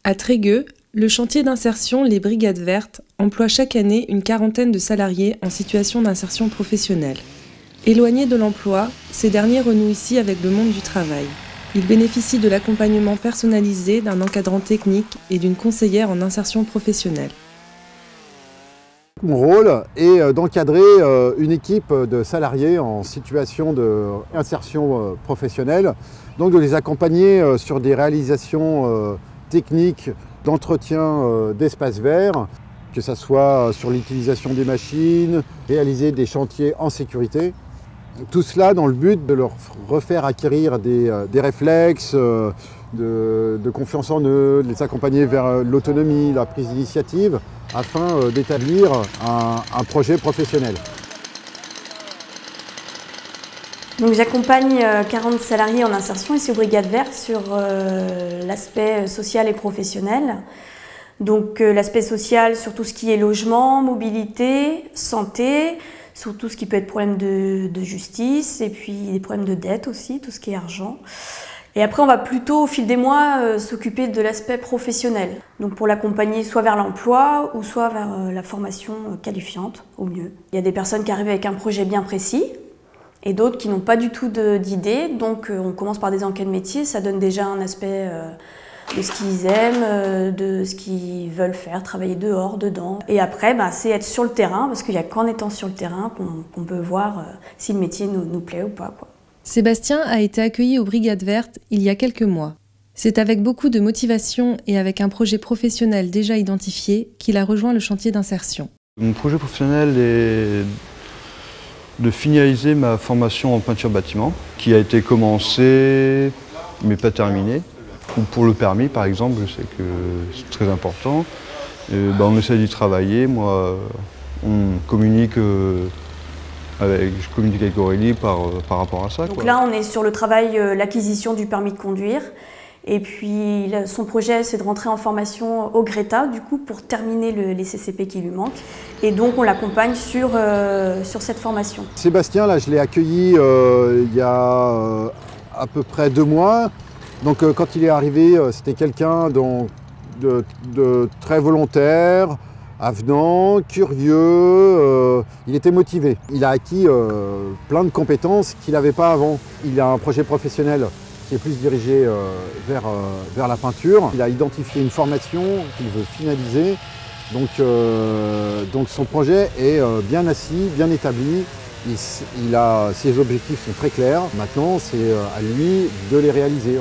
À Trégueux, le chantier d'insertion Les Brigades Vertes emploie chaque année une quarantaine de salariés en situation d'insertion professionnelle. Éloignés de l'emploi, ces derniers renouent ici avec le monde du travail. Ils bénéficient de l'accompagnement personnalisé d'un encadrant technique et d'une conseillère en insertion professionnelle. Mon rôle est d'encadrer une équipe de salariés en situation d'insertion professionnelle, donc de les accompagner sur des réalisations techniques d'entretien d'espaces verts, que ce soit sur l'utilisation des machines, réaliser des chantiers en sécurité. Tout cela dans le but de leur refaire acquérir des réflexes, de confiance en eux, de les accompagner vers l'autonomie, la prise d'initiative, afin d'établir un projet professionnel. Donc j'accompagne 40 salariés en insertion ici aux Brigades Vertes sur l'aspect social et professionnel. Donc l'aspect social sur tout ce qui est logement, mobilité, santé, sur tout ce qui peut être problème de justice et puis des problèmes de dette aussi, tout ce qui est argent. Et après, on va plutôt, au fil des mois, s'occuper de l'aspect professionnel. Donc pour l'accompagner soit vers l'emploi ou soit vers la formation qualifiante, au mieux. Il y a des personnes qui arrivent avec un projet bien précis et d'autres qui n'ont pas du tout d'idée. Donc on commence par des enquêtes métiers, ça donne déjà un aspect de ce qu'ils aiment, de ce qu'ils veulent faire, travailler dehors, dedans. Et après, c'est être sur le terrain, parce qu'il n'y a qu'en étant sur le terrain qu'on peut voir si le métier nous plaît ou pas, quoi. Sébastien a été accueilli aux Brigades Vertes il y a quelques mois. C'est avec beaucoup de motivation et avec un projet professionnel déjà identifié qu'il a rejoint le chantier d'insertion. Mon projet professionnel est de finaliser ma formation en peinture bâtiment, qui a été commencée mais pas terminée. Ou pour le permis, par exemple, je sais que c'est très important. On essaie d'y travailler. Moi, je communique avec Aurélie par rapport à ça. Donc là, on est sur le travail, l'acquisition du permis de conduire. Et puis, son projet, c'est de rentrer en formation au Greta, du coup, pour terminer les CCP qui lui manquent. Et donc, on l'accompagne sur cette formation. Sébastien, là, je l'ai accueilli il y a à peu près 2 mois. Donc quand il est arrivé, c'était quelqu'un de très volontaire, avenant, curieux, il était motivé. Il a acquis plein de compétences qu'il n'avait pas avant. Il a un projet professionnel qui est plus dirigé vers la peinture. Il a identifié une formation qu'il veut finaliser. Donc son projet est bien assis, bien établi. Ses objectifs sont très clairs. Maintenant, c'est à lui de les réaliser.